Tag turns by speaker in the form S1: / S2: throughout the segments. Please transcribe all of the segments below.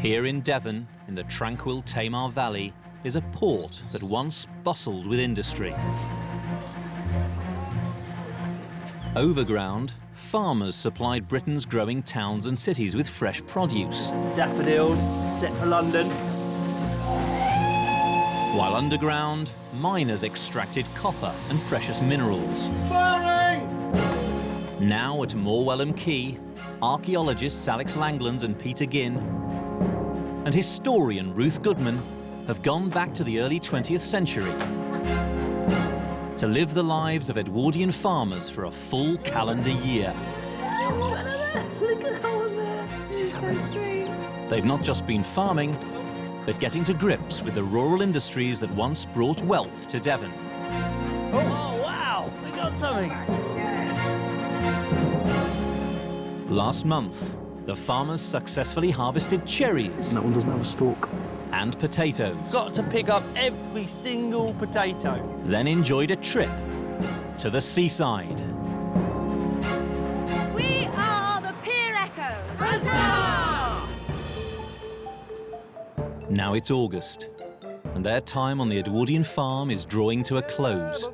S1: Here in Devon, in the tranquil Tamar Valley, is a port that once bustled with industry. Overground, farmers supplied Britain's growing towns and cities with fresh produce.
S2: Daffodils, set for London.
S1: While underground, miners extracted copper and precious minerals.
S2: Firing!
S1: Now at Morwellham Quay, archaeologists Alex Langlands and Peter Ginn and historian Ruth Goodman have gone back to the early 20th century to live the lives of Edwardian farmers for a full calendar year.
S3: Look at that one there. She's so sweet.
S1: They've not just been farming, but getting to grips with the rural industries that once brought wealth to Devon.
S2: Oh, wow! We got something!
S1: Last month, the farmers successfully harvested cherries.
S4: That one doesn't have a stalk.
S1: And potatoes.
S2: Got to pick up every single potato.
S1: Then enjoyed a trip to the seaside.
S3: We are the Pier Echoes.
S1: Now it's August, and their time on the Edwardian farm is drawing to a close.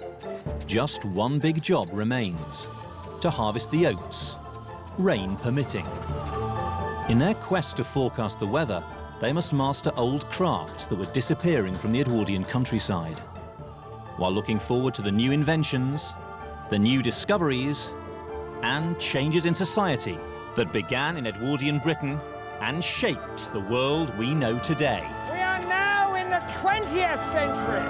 S1: Just one big job remains: to harvest the oats, rain permitting. In their quest to forecast the weather, they must master old crafts that were disappearing from the Edwardian countryside, while looking forward to the new inventions, the new discoveries, and changes in society that began in Edwardian Britain and shaped the world we know today.
S2: We are now in the 20th century.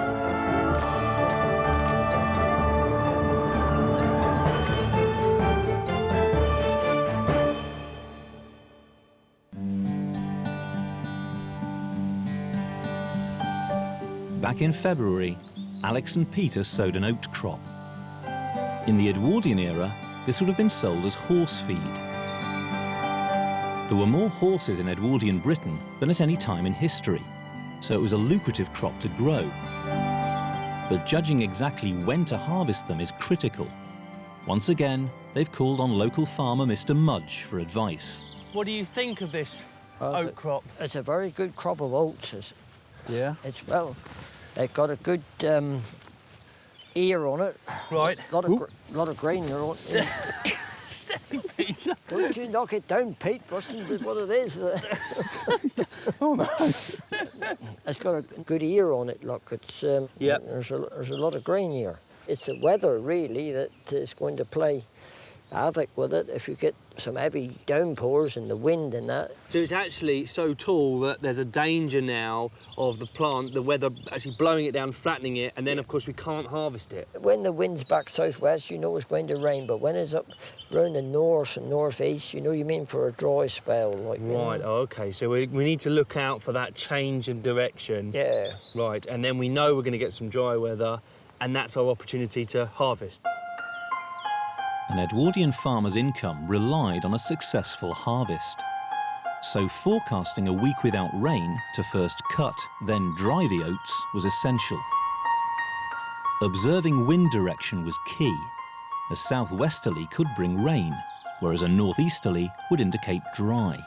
S1: Back in February, Alex and Peter sowed an oat crop. In the Edwardian era, this would have been sold as horse feed. There were more horses in Edwardian Britain than at any time in history, so it was a lucrative crop to grow. But judging exactly when to harvest them is critical. Once again, they've called on local farmer Mr. Mudge for advice.
S2: What do you think of this oat crop?
S5: It's a very good crop of oats.
S4: Yeah?
S5: It's, well, they've got a good ear on it.
S2: Right.
S5: A lot of grain there on it.
S2: Steady, Peter.
S5: Don't you knock it down, Pete. Listen to what it is.
S4: Oh, no.
S5: It's got a good ear on it, look. It's,
S2: Yep.
S5: There's a lot of grain here. It's the weather, really, that is going to play havoc with it. If you get some heavy downpours and the wind and that.
S2: So it's actually so tall that there's a danger now of the plant, the weather actually blowing it down, flattening it, and then, of course, we can't harvest it.
S5: When the wind's back southwest, you know it's going to rain, but when it's up around the north and northeast, you know you mean for a dry spell. Like,
S2: Right, oh, OK, so we need to look out for that change in direction.
S5: Yeah.
S2: Right, and then we know we're going to get some dry weather, and that's our opportunity to harvest.
S1: An Edwardian farmer's income relied on a successful harvest. So forecasting a week without rain to first cut, then dry the oats was essential. Observing wind direction was key. A southwesterly could bring rain, whereas a northeasterly would indicate dry.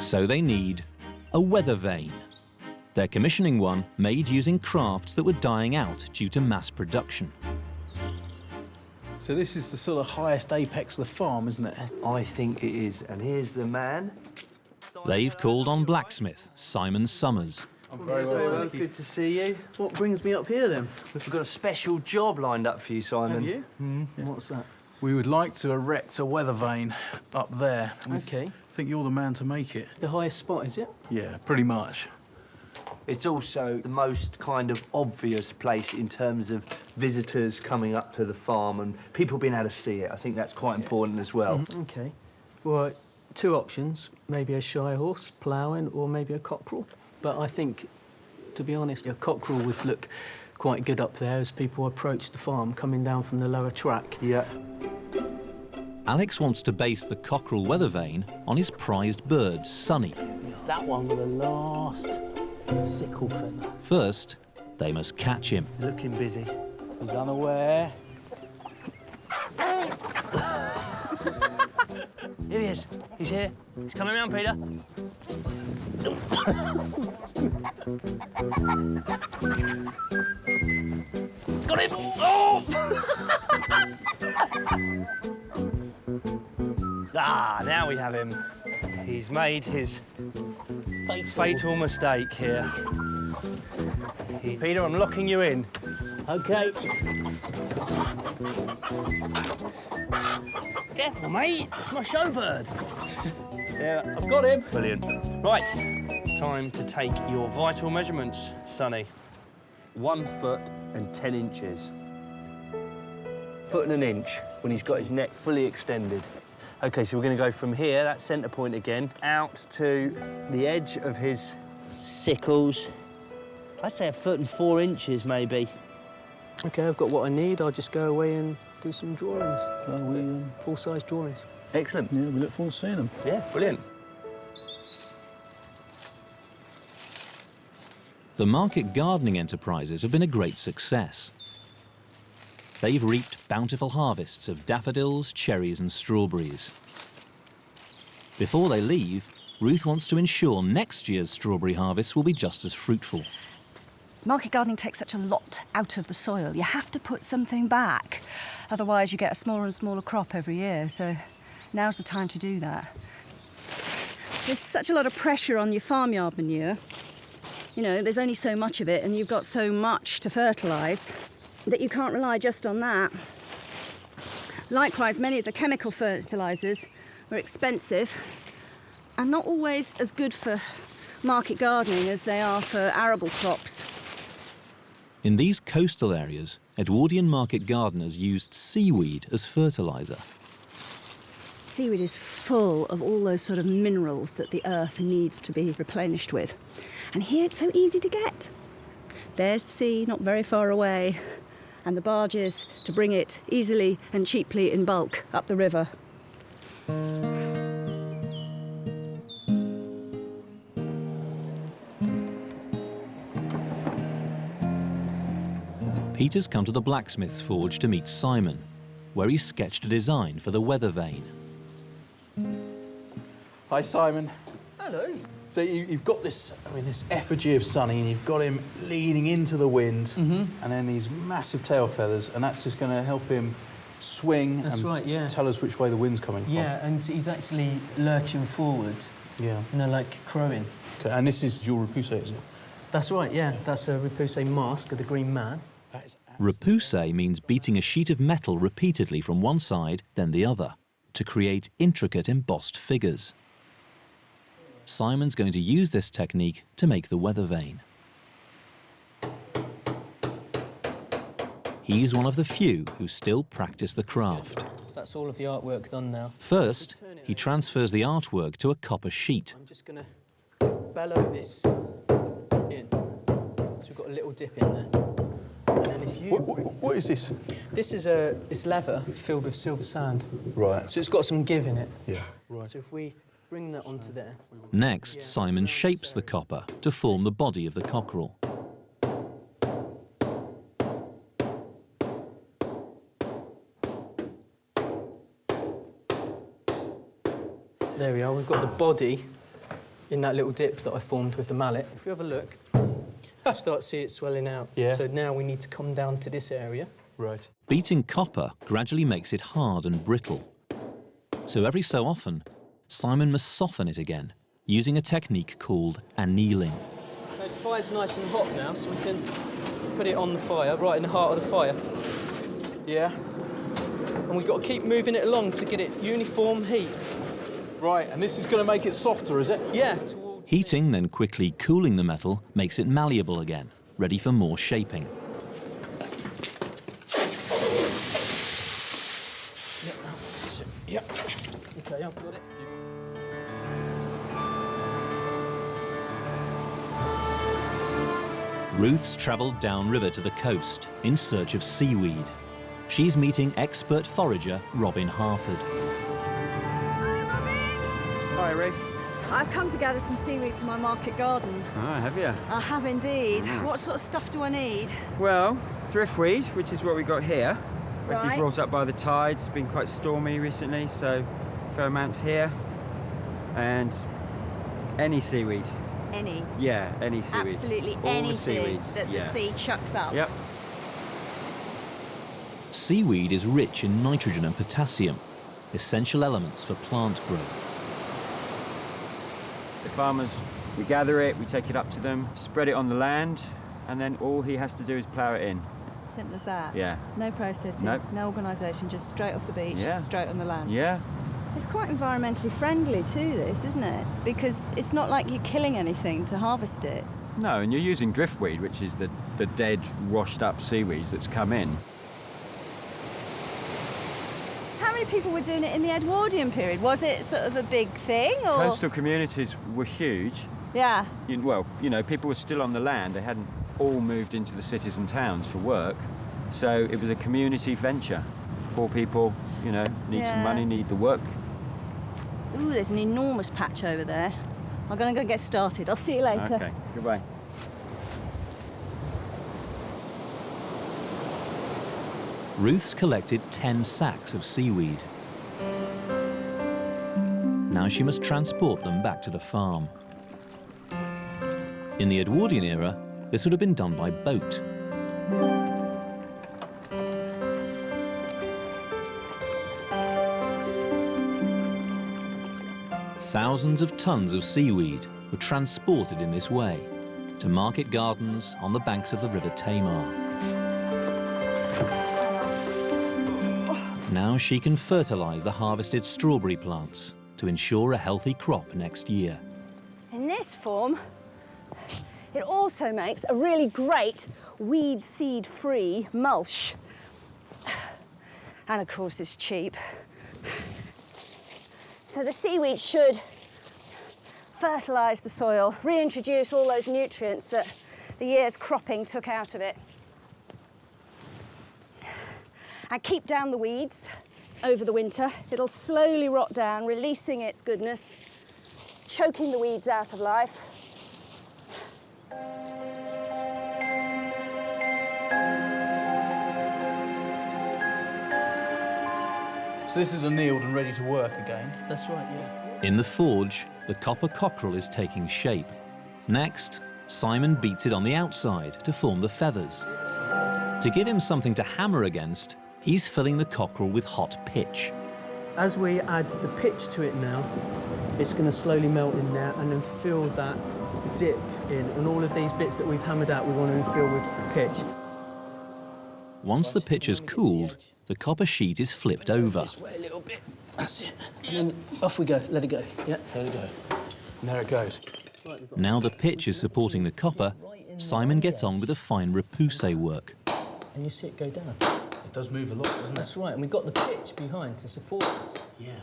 S1: So they need a weather vane. They're commissioning one made using crafts that were dying out due to mass production.
S4: So this is the sort of highest apex of the farm, isn't it?
S2: I think it is, and here's the man.
S1: They've called on blacksmith Simon Summers.
S4: I'm very well, thank you.
S2: Good to see you.
S4: What brings me up here, then?
S2: We've got a special job lined up for you, Simon.
S4: Have you? Yeah. What's that? We would like to erect a weather vane up there.
S6: OK.
S4: I think you're the man to make it.
S6: The highest spot, is it?
S4: Yeah, pretty much.
S2: It's also the most kind of obvious place in terms of visitors coming up to the farm and people being able to see it. I think that's quite important as well.
S6: OK. Well, two options. Maybe a shy horse ploughing or maybe a cockerel. But I think, to be honest, a cockerel would look quite good up there as people approach the farm coming down from the lower track.
S2: Yeah.
S1: Alex wants to base the cockerel weather vane on his prized bird, Sunny.
S6: It's that one with the last sickle feather.
S1: First, they must catch him.
S2: Looking busy.
S6: He's unaware.
S2: Here he is. He's here. He's coming round, Peter. Got him! Oh! Now we have him. He's made his fatal mistake here. Peter, I'm locking you in.
S6: OK.
S2: Careful, mate. It's my showbird.
S6: Yeah, I've got him.
S2: Brilliant. Right, time to take your vital measurements, Sonny. 1 foot and 10 inches. Foot and an inch when he's got his neck fully extended. OK, so we're going to go from here, that centre point again, out to the edge of his sickles. I'd say 1 foot and 4 inches, maybe.
S6: OK, I've got what I need. I'll just go away and do some drawings. Full-size drawings.
S2: Excellent.
S4: Yeah, we look forward to seeing them.
S2: Yeah, brilliant.
S1: The market gardening enterprises have been a great success. They've reaped bountiful harvests of daffodils, cherries and strawberries. Before they leave, Ruth wants to ensure next year's strawberry harvest will be just as fruitful.
S3: Market gardening takes such a lot out of the soil. You have to put something back. Otherwise, you get a smaller and smaller crop every year. So now's the time to do that. There's such a lot of pressure on your farmyard manure. You know, there's only so much of it, and you've got so much to fertilise that you can't rely just on that. Likewise, many of the chemical fertilisers are expensive and not always as good for market gardening as they are for arable crops.
S1: In these coastal areas, Edwardian market gardeners used seaweed as fertiliser.
S3: Seaweed is full of all those sort of minerals that the earth needs to be replenished with. And here it's so easy to get. There's the sea, not very far away, and the barges to bring it easily and cheaply in bulk up the river.
S1: Peter's come to the blacksmith's forge to meet Simon, where he sketched a design for the weather vane.
S4: Hi, Simon.
S6: Hello.
S4: So you've got this, this effigy of Sonny, and you've got him leaning into the wind, and then these massive tail feathers, and that's just going to help him swing and tell us which way the wind's coming from.
S6: Yeah, and he's actually lurching forward.
S4: Yeah.
S6: You know, like crowing.
S4: Okay, and this is your repousse, is it?
S6: That's right, yeah. That's a repousse mask of the Green Man.
S1: Repousse means beating a sheet of metal repeatedly from one side, then the other, to create intricate embossed figures. Simon's going to use this technique to make the weather vane. He's one of the few who still practice the craft.
S6: That's all of the artwork done now.
S1: First, he transfers the artwork to a copper sheet.
S6: I'm just going to bellow this in. So we've got a little dip in there. And then if you...
S4: What is this?
S6: This is this leather filled with silver sand.
S4: Right.
S6: So it's got some give in it.
S4: Yeah. Right.
S6: So if we bring that onto there...
S1: Next, Simon shapes the copper to form the body of the cockerel.
S6: There we are, we've got the body in that little dip that I formed with the mallet. If you have a look, you start to see it swelling out.
S4: Yeah.
S6: So now we need to come down to this area.
S4: Right.
S1: Beating copper gradually makes it hard and brittle. So every so often, Simon must soften it again, using a technique called annealing.
S6: Okay, the fire's nice and hot now, so we can put it on the fire, right in the heart of the fire.
S4: Yeah.
S6: And we've got to keep moving it along to get it uniform heat.
S4: Right, and this is going to make it softer, is it?
S6: Yeah.
S1: Heating, then quickly cooling the metal, makes it malleable again, ready for more shaping.
S6: Yeah. Okay, I've got it.
S1: Ruth's travelled downriver to the coast in search of seaweed. She's meeting expert forager Robin Harford.
S7: Hi, Ruth.
S3: I've come to gather some seaweed for my market garden.
S7: Oh, have you?
S3: I have indeed. What sort of stuff do I need?
S7: Well, driftweed, which is what we got here. Actually
S3: Right.
S7: brought up by the tides. It's been quite stormy recently, so fair amounts here. And any seaweed.
S8: Any?
S7: Yeah, any seaweed.
S8: Absolutely
S7: All the
S8: anything
S7: seaweeds,
S8: that the sea chucks up.
S7: Yep.
S1: Seaweed is rich in nitrogen and potassium, essential elements for plant growth.
S7: The farmers, we gather it, we take it up to them, spread it on the land, and then all he has to do is plough it in.
S3: Simple as that.
S7: Yeah.
S3: No processing,
S7: Nope.
S3: no organisation, just straight off the beach,
S7: Yeah.
S3: straight on the land.
S7: Yeah.
S3: It's quite environmentally friendly too, this, isn't it? Because it's not like you're killing anything to harvest it.
S7: No, and you're using driftweed, which is the dead, washed up seaweeds that's come in.
S3: How many people were doing it in the Edwardian period? Was it sort of a big thing, or?
S7: Coastal communities were huge.
S3: Yeah.
S7: Well, you know, people were still on the land. They hadn't all moved into the cities and towns for work. So it was a community venture. Poor people, you know, need some money, need the work.
S3: Ooh, there's an enormous patch over there. I'm gonna go get started. I'll see you later.
S7: Okay, goodbye.
S1: Ruth's collected 10 sacks of seaweed. Now she must transport them back to the farm. In the Edwardian era, this would have been done by boat. Thousands of tons of seaweed were transported in this way to market gardens on the banks of the River Tamar. Now she can fertilise the harvested strawberry plants to ensure a healthy crop next year.
S8: In this form, it also makes a really great weed seed-free mulch. And of course it's cheap. So the seaweed should fertilise the soil, reintroduce all those nutrients that the year's cropping took out of it. And keep down the weeds over the winter. It'll slowly rot down, releasing its goodness, choking the weeds out of life.
S4: So this is annealed and ready to work again.
S6: That's right, yeah.
S1: In the forge, the copper cockerel is taking shape. Next, Simon beats it on the outside to form the feathers. To give him something to hammer against, he's filling the cockerel with hot pitch.
S6: As we add the pitch to it now, it's going to slowly melt in there and then fill that dip in. And all of these bits that we've hammered out, we want to fill with pitch.
S1: Once the pitch has cooled, the copper sheet is flipped over.
S6: This way a little bit. That's it. And then off we go. Let it go. Yeah.
S4: There we go. And there it goes.
S1: Now the pitch is supporting the copper, Simon gets on with the fine repoussé work.
S6: And you see it go down.
S4: It does move a lot, doesn't it?
S6: That's right. And we've got the pitch behind to support us.
S4: Yeah.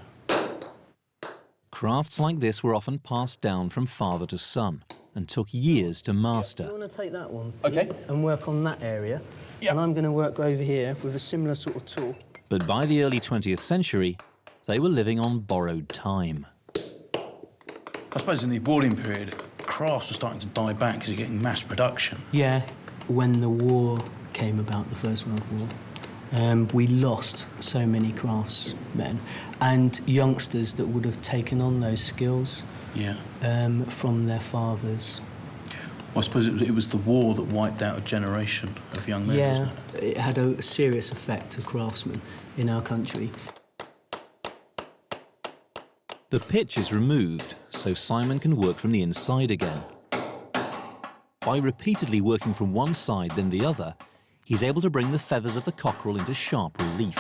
S1: Crafts like this were often passed down from father to son and took years to master.
S6: Do you want to take that one?
S4: Okay.
S6: And work on that area?
S4: Yeah.
S6: And I'm going to work over here with a similar sort of tool.
S1: But by the early 20th century, they were living on borrowed time.
S4: I suppose in the Edwardian period, crafts were starting to die back because you're getting mass production.
S6: Yeah. When the war came about, the First World War, we lost so many craftsmen and youngsters that would have taken on those skills from their fathers.
S4: Well, I suppose it was the war that wiped out a generation of young men, wasn't it?
S6: It had a serious effect to craftsmen in our country.
S1: The pitch is removed so Simon can work from the inside again. By repeatedly working from one side then the other, he's able to bring the feathers of the cockerel into sharp relief.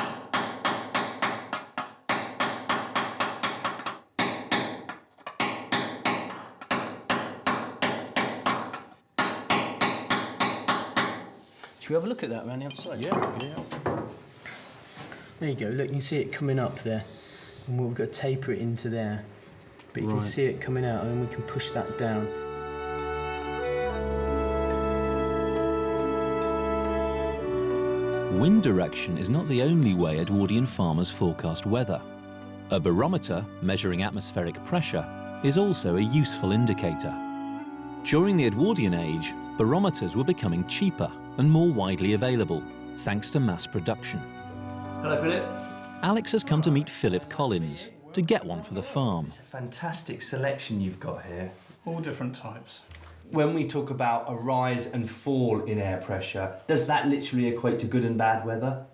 S6: Should we have a look at that around the outside?
S4: Yeah.
S6: There you go. Look, you can see it coming up there. And we've got to taper it into there. But you can see it coming out, and then we can push that down.
S1: Wind direction is not the only way Edwardian farmers forecast weather. A barometer measuring atmospheric pressure is also a useful indicator. During the Edwardian age, barometers were becoming cheaper and more widely available, thanks to mass production.
S2: Hello, Philip.
S1: Alex has come to meet Philip Collins, to get one for the farm.
S2: It's a fantastic selection you've got here.
S9: All different types.
S2: When we talk about a rise and fall in air pressure, does that literally equate to good and bad weather?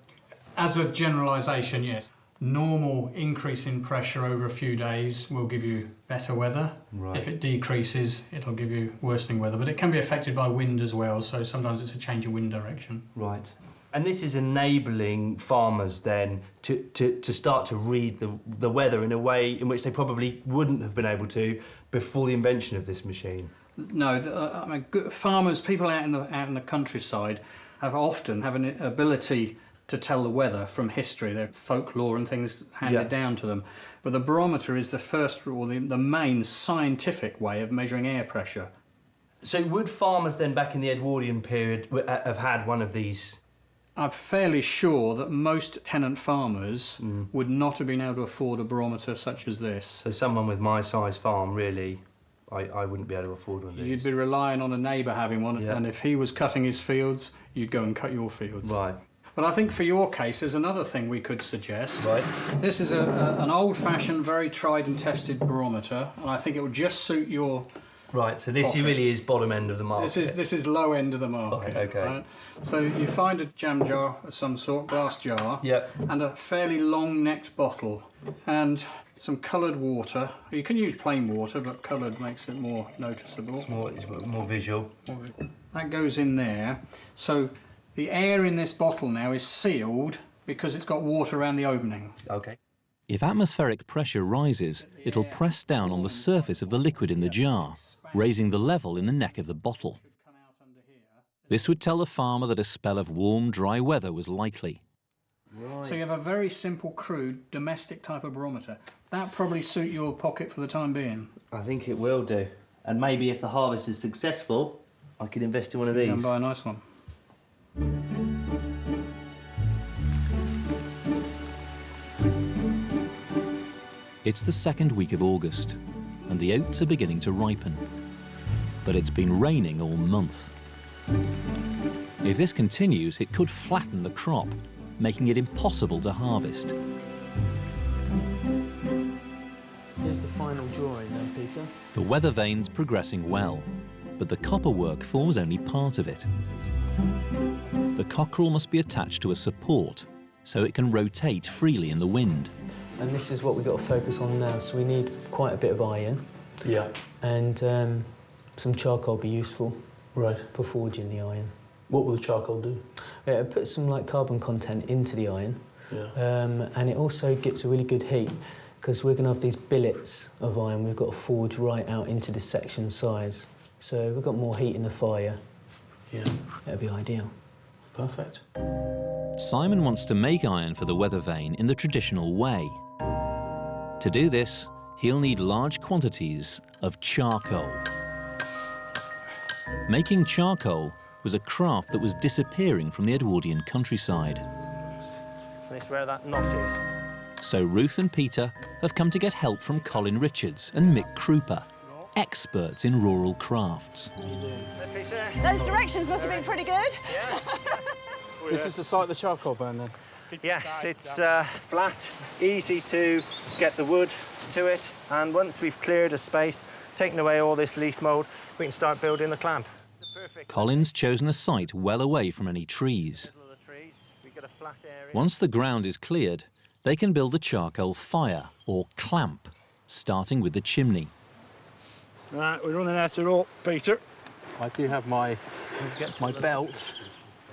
S9: As a generalisation, yes. Normal increase in pressure over a few days will give you better weather.
S2: Right.
S9: If it decreases, it'll give you worsening weather. But it can be affected by wind as well, so sometimes it's a change of wind direction.
S2: Right. And this is enabling farmers then to start to read the weather in a way in which they probably wouldn't have been able to before the invention of this machine.
S9: No, I mean, farmers, people out in the countryside, often have an ability to tell the weather from history. Their folklore and things handed down to them. But the barometer is the first, or the main scientific way of measuring air pressure.
S2: So would farmers then, back in the Edwardian period, have had one of these?
S9: I'm fairly sure that most tenant farmers would not have been able to afford a barometer such as this.
S2: So someone with my size farm, really, I wouldn't be able to afford one of these.
S9: You'd be relying on a neighbour having one,
S2: Yeah.
S9: and if he was cutting his fields, you'd go and cut your fields.
S2: Right.
S9: But I think for your case, there's another thing we could suggest.
S2: Right.
S9: This is an old-fashioned, very tried and tested barometer, and I think it would just suit your...
S2: Right, so this
S9: pocket.
S2: really is bottom end of the market.
S9: This is low end of the market.
S2: Okay.
S9: Right? So you find a jam jar of some sort, glass jar,
S2: Yep.
S9: and a fairly long-necked bottle, and some coloured water. You can use plain water, but coloured makes it more noticeable.
S2: It's more visual.
S9: That goes in there. So the air in this bottle now is sealed because it's got water around the opening.
S2: Okay.
S1: If atmospheric pressure rises, it'll press down on the surface of the liquid in the jar, raising the level in the neck of the bottle. This would tell the farmer that a spell of warm, dry weather was likely.
S2: Right.
S9: So you have a very simple, crude, domestic type of barometer. That probably suit your pocket for the time being.
S2: I think it will do. And maybe if the harvest is successful, I could invest in one of
S9: You
S2: these.
S9: can buy a nice one.
S1: It's the second week of August, and the oats are beginning to ripen. But it's been raining all month. If this continues, it could flatten the crop, making it impossible to harvest.
S6: Here's the final drawing then, Peter.
S1: The weather vane's progressing well, but the copper work forms only part of it. The cockerel must be attached to a support, so it can rotate freely in the wind.
S6: And this is what we've got to focus on now. So we need quite a bit of iron.
S4: Yeah.
S6: And some charcoal will be useful.
S4: Right.
S6: For forging the iron.
S4: What will the charcoal do?
S6: It puts some carbon content into the iron.
S4: Yeah.
S6: And it also gets a really good heat because we're going to have these billets of iron we've got to forge right out into the section size. So we've got more heat in the fire.
S4: Yeah.
S6: That'd be ideal.
S4: Perfect.
S1: Simon wants to make iron for the weather vane in the traditional way. To do this, he'll need large quantities of charcoal. Making charcoal was a craft that was disappearing from the Edwardian countryside.
S2: This is where that knot is.
S1: So Ruth and Peter have come to get help from Colin Richards and Mick Krupa, experts in rural crafts.
S8: Those directions must have been pretty good.
S4: This is the site of the charcoal burn then?
S2: Yes, it's flat, easy to get the wood to it, and once we've cleared a space, taken away all this leaf mould, we can start building the clamp.
S1: Colin's chosen a site well away from any trees. Once the ground is cleared, they can build a charcoal fire, or clamp, starting with the chimney.
S9: Right, we're running out of rope, Peter.
S4: I do have my belt,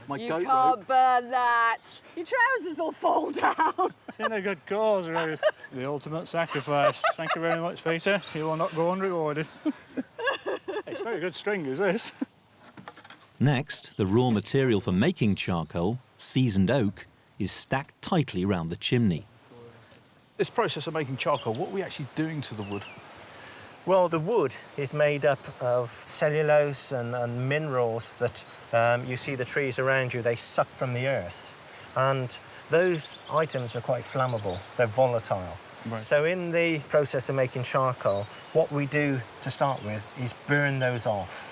S4: my
S8: You
S4: goat
S8: can't
S4: rope.
S8: burn that. Your trousers will fall down.
S9: It's in a good cause, Ruth. The ultimate sacrifice. Thank you very much, Peter. You will not go unrewarded. It's very good string, is this?
S1: Next, the raw material for making charcoal, seasoned oak, is stacked tightly round the chimney.
S4: This process of making charcoal, what are we actually doing to the wood?
S2: Well, the wood is made up of cellulose and minerals that you see the trees around you, they suck from the earth. And those items are quite flammable, they're volatile.
S9: Right.
S2: So in the process of making charcoal, what we do to start with is burn those off.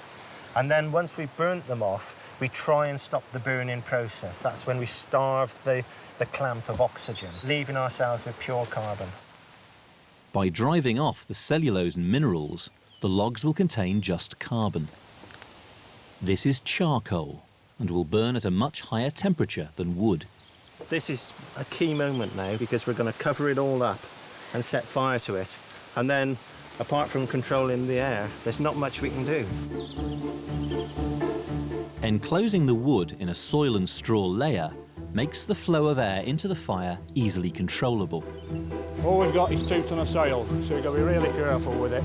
S2: And then once we've burnt them off, we try and stop the burning process. That's when we starve the clamp of oxygen, leaving ourselves with pure carbon.
S1: By driving off the cellulose and minerals, the logs will contain just carbon. This is charcoal and will burn at a much higher temperature than wood.
S10: This is a key moment now because we're going to cover it all up and set fire to it. And then, apart from controlling the air, there's not much we can do.
S1: Enclosing the wood in a soil and straw layer makes the flow of air into the fire easily controllable.
S11: All we've got is 2 tons of soil, so we've got to be really careful with it.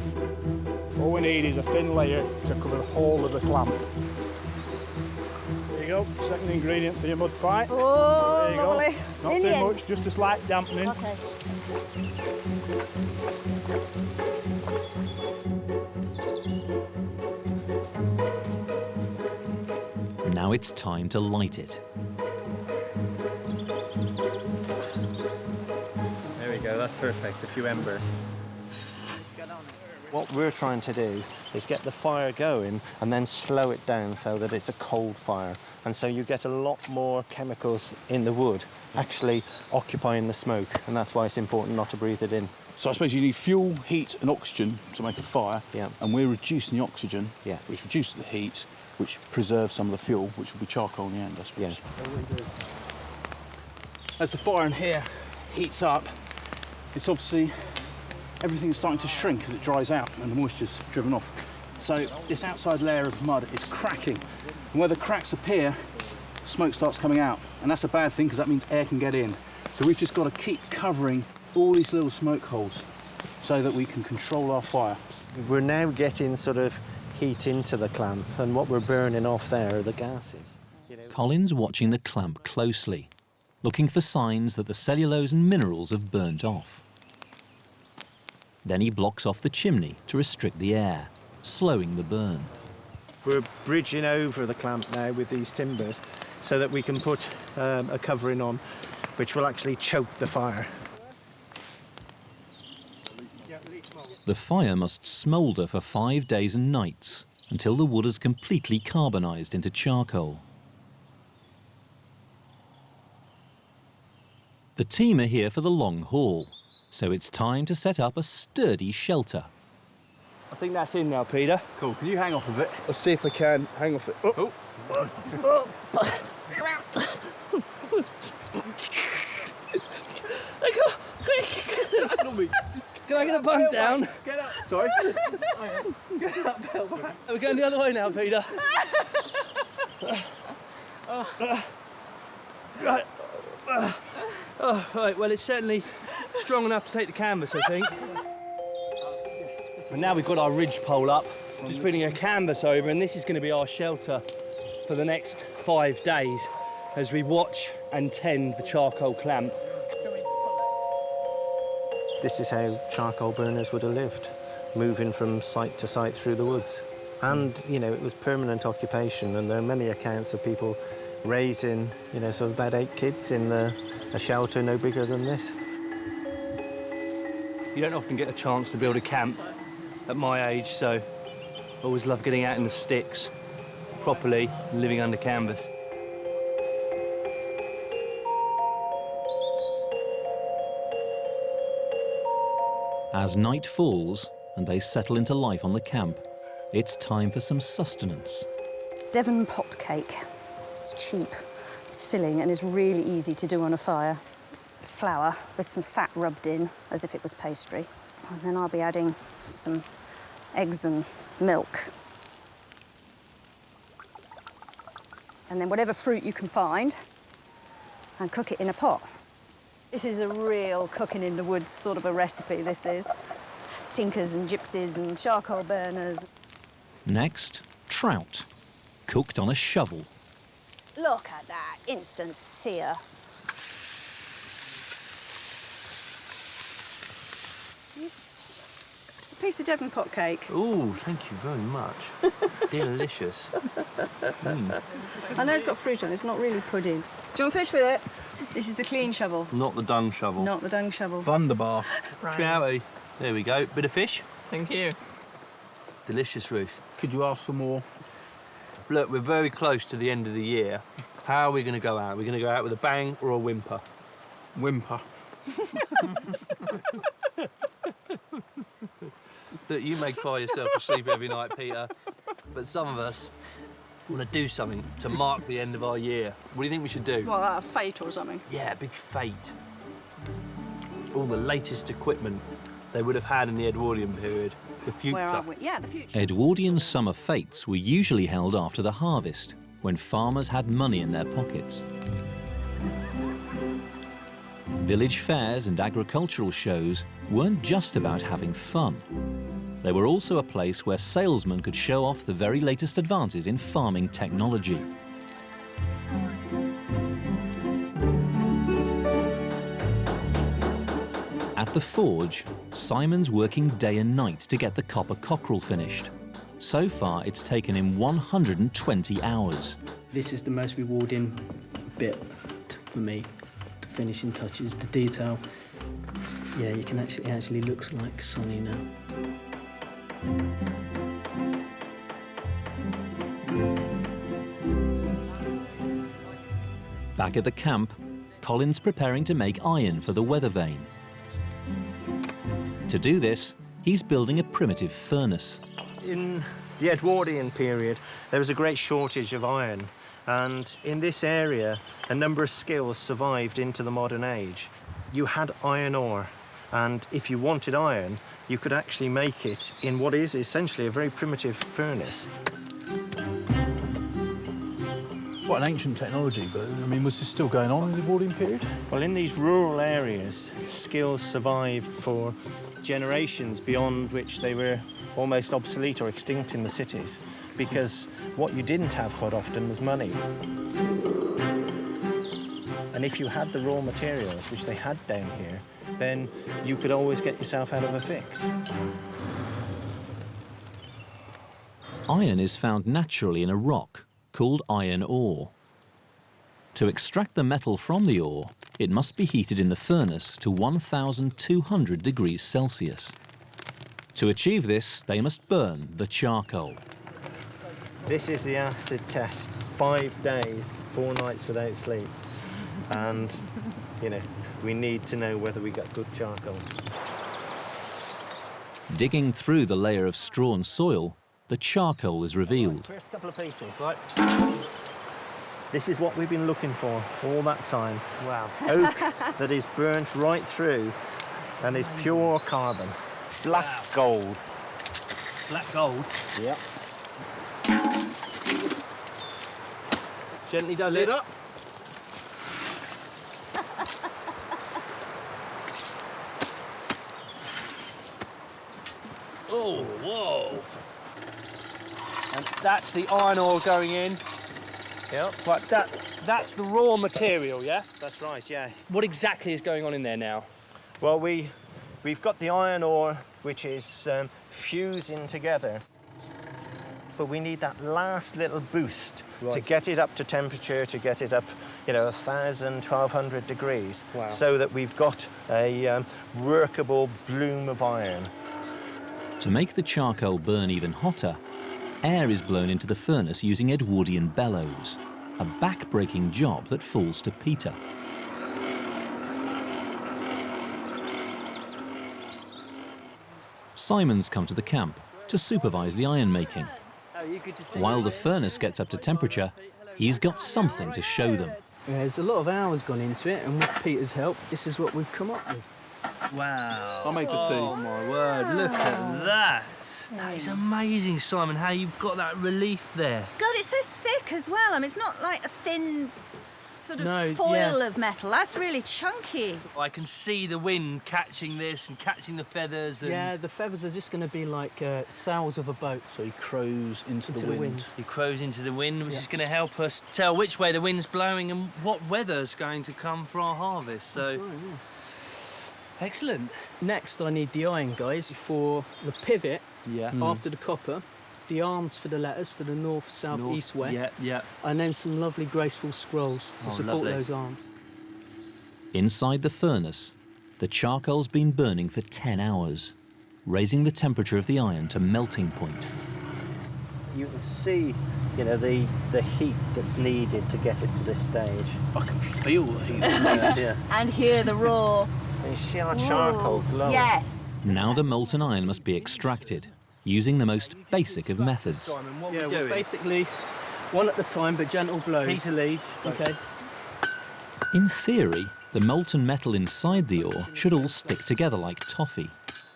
S11: All we need is a thin layer to cover the whole of the clamp. There you go, second ingredient for your mud pie.
S8: Oh,
S11: there you
S8: lovely.
S11: Go. Not too much, just a slight dampening.
S8: Okay.
S1: Now it's time to light it.
S10: There we go, that's perfect, a few embers. What we're trying to do is get the fire going and then slow it down so that it's a cold fire. And so you get a lot more chemicals in the wood actually occupying the smoke, and that's why it's important not to breathe it in.
S4: So I suppose you need fuel, heat and oxygen to make a fire, and we're reducing the oxygen, which reduces the heat, which preserves some of the fuel, which will be charcoal in the end, I suppose. As the fire in here heats up, it's obviously everything's starting to shrink as it dries out and the moisture's driven off. So this outside layer of mud is cracking, and where the cracks appear, smoke starts coming out, and that's a bad thing because that means air can get in. So we've just got to keep covering all these little smoke holes so that we can control our fire.
S10: We're now getting sort of heat into the clamp, and what we're burning off there are the gases.
S1: Colin's watching the clamp closely, looking for signs that the cellulose and minerals have burnt off. Then he blocks off the chimney to restrict the air, slowing the burn.
S10: We're bridging over the clamp now with these timbers so that we can put a covering on which will actually choke the fire.
S1: The fire must smoulder for 5 days and nights until the wood has completely carbonised into charcoal. The team are here for the long haul, so it's time to set up a sturdy shelter.
S2: I think that's in now, Peter.
S4: Cool, can you hang off a bit?
S11: Let's see if we can hang off it.
S2: Oh. Can I get a bunk down?
S11: Get up. Sorry.
S2: Get up, We're going the other way now, Peter. Right, well, it's certainly strong enough to take the canvas, I think. And now we've got our ridge pole up, just putting a canvas over, and this is going to be our shelter for the next 5 days as we watch and tend the charcoal clamp.
S10: This is how charcoal burners would have lived, moving from site to site through the woods. And, you know, it was permanent occupation, and there are many accounts of people raising, you know, sort of about 8 kids in a shelter no bigger than this.
S2: You don't often get a chance to build a camp at my age, so I always love getting out in the sticks, properly, living under canvas.
S1: As night falls and they settle into life on the camp, it's time for some sustenance.
S8: Devon Pot Cake. It's cheap, it's filling, and is really easy to do on a fire. Flour with some fat rubbed in, as if it was pastry. And then I'll be adding some eggs and milk. And then whatever fruit you can find, and cook it in a pot. This is a real cooking in the woods sort of a recipe, this is. Tinkers and gypsies and charcoal burners.
S1: Next, trout, cooked on a shovel.
S8: Look at that, instant sear. A piece of Devon Pot Cake.
S2: Ooh, thank you very much. Delicious.
S3: I know it's got fruit on it, it's not really pudding. Do you want fish with it? This is the clean shovel.
S2: Not the dung shovel.
S3: Not the dung shovel.
S4: Wunderbar.
S2: Trouty. There we go. Bit of fish.
S9: Thank you.
S2: Delicious, Ruth.
S4: Could you ask for more?
S2: Look, we're very close to the end of the year. How are we going to go out? Are we going to go out with a bang or a whimper?
S4: Whimper.
S2: Look, you may cry yourself to sleep every night, Peter, but some of us want to do something to mark the end of our year. What do you think we should do?
S12: Well, a fete or something.
S2: Yeah, a big fete. All the latest equipment they would have had in the Edwardian period. The future.
S12: Where are we? Yeah, the future.
S1: Edwardian summer fetes were usually held after the harvest, when farmers had money in their pockets. Village fairs and agricultural shows weren't just about having fun. They were also a place where salesmen could show off the very latest advances in farming technology. At the forge, Simon's working day and night to get the copper cockerel finished. So far, it's taken him 120 hours.
S6: This is the most rewarding bit for me. The finishing touches, the detail. Yeah, you can actually looks like Sonny now.
S1: Back at the camp, Colin's preparing to make iron for the weather vane. To do this, he's building a primitive furnace.
S10: In the Edwardian period, there was a great shortage of iron, and in this area, a number of skills survived into the modern age. You had iron ore, and if you wanted iron, you could actually make it in what is essentially a very primitive furnace.
S4: Quite an ancient technology, but I mean, was this still going on in the Edwardian period?
S10: Well, in these rural areas, skills survived for generations beyond which they were almost obsolete or extinct in the cities, because what you didn't have quite often was money. And if you had the raw materials, which they had down here, then you could always get yourself out of a fix.
S1: Iron is found naturally in a rock called iron ore. To extract the metal from the ore, it must be heated in the furnace to 1,200 degrees Celsius. To achieve this, they must burn the charcoal.
S10: This is the acid test. 5 days, 4 nights without sleep. And, you know, we need to know whether we got good charcoal.
S1: Digging through the layer of straw and soil, the charcoal is revealed.
S10: First couple of pieces, right? This is what we've been looking for all that time.
S2: Wow.
S10: Oak that is burnt right through and is pure carbon. Black gold.
S2: Black gold?
S10: Yep.
S2: Gently does it.
S4: up.
S2: Oh, whoa. And that's the iron ore going in.
S10: Yep.
S2: Right, that's the raw material, yeah?
S10: That's right, yeah.
S2: What exactly is going on in there now?
S10: Well, we've got the iron ore, which is fusing together. But we need that last little boost to get it up to temperature, to get it up, you know, 1,000, 1,200 degrees, so that we've got a workable bloom of iron.
S1: To make the charcoal burn even hotter, air is blown into the furnace using Edwardian bellows, a back-breaking job that falls to Peter. Simon's come to the camp to supervise the iron making. While the furnace gets up to temperature, he's got something to show them.
S6: Yeah, there's a lot of hours gone into it, and with Peter's help, this is what we've come up with.
S2: Wow.
S4: I'll make the tea.
S2: Oh, my word, look at that. That is amazing, Simon, how you've got that relief there.
S3: God, it's so thick as well. I mean, it's not like a thin sort of foil of metal. That's really chunky.
S2: I can see the wind catching this and catching the feathers. And
S6: yeah, the feathers are just going to be like sails of a boat.
S4: So he crows into the wind.
S2: He crows into the wind, which is going to help us tell which way the wind's blowing and what weather's going to come for our harvest. So,
S6: right, yeah.
S2: Excellent.
S6: Next, I need the iron, guys, for the pivot after the copper, the arms for the letters for the north, south, east, west, and then some lovely graceful scrolls to support those arms.
S1: Inside the furnace, the charcoal's been burning for 10 hours, raising the temperature of the iron to melting point.
S10: You can see, you know, the heat that's needed to get it to this stage.
S4: I can feel the heat.
S10: Yeah.
S3: And hear the roar.
S10: And you see our charcoal glow.
S3: Yes.
S1: Now the molten iron must be extracted, using the most basic of methods.
S6: Yeah, well, basically, one at a time, but gentle blows.
S2: Piece of lead.
S6: Okay.
S1: In theory, the molten metal inside the ore should all stick together like toffee,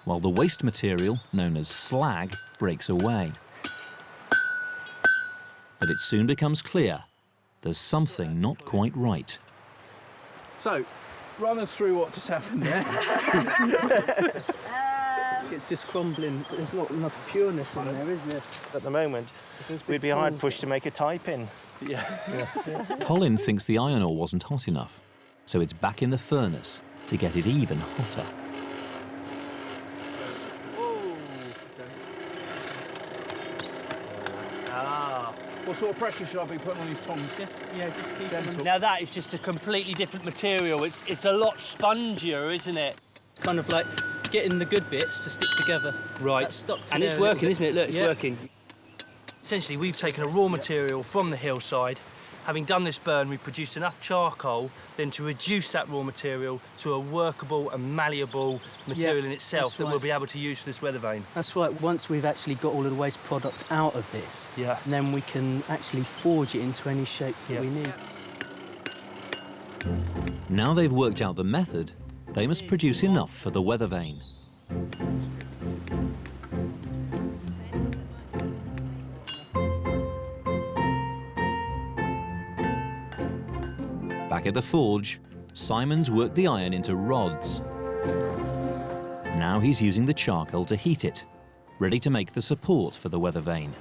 S1: while the waste material, known as slag, breaks away. But it soon becomes clear there's something not quite right.
S4: So, run us through what just happened there.
S6: It's just crumbling. There's not enough pureness in there, is there?
S10: At the moment, we'd be hard pushed to make a type in.
S1: Colin thinks the iron ore wasn't hot enough, so it's back in the furnace to get it even hotter.
S4: What sort of pressure should I be putting on these tongs?
S6: Just keep them.
S2: Now that is just a completely different material. It's a lot spongier, isn't it?
S6: Kind of like getting the good bits to stick together.
S2: Right.
S6: That's stuck to
S2: and it's working, isn't it? Look, it's working.
S13: Essentially, we've taken a raw material from the hillside. Having done this burn, we've produced enough charcoal then to reduce that raw material to a workable and malleable material in itself that we'll be able to use for this weather vane.
S6: That's right. Once we've actually got all of the waste product out of this, then we can actually forge it into any shape that we need.
S1: Now they've worked out the method, they must produce enough for the weather vane. Back at the forge, Simon's worked the iron into rods. Now he's using the charcoal to heat it, ready to make the support for the weather vane.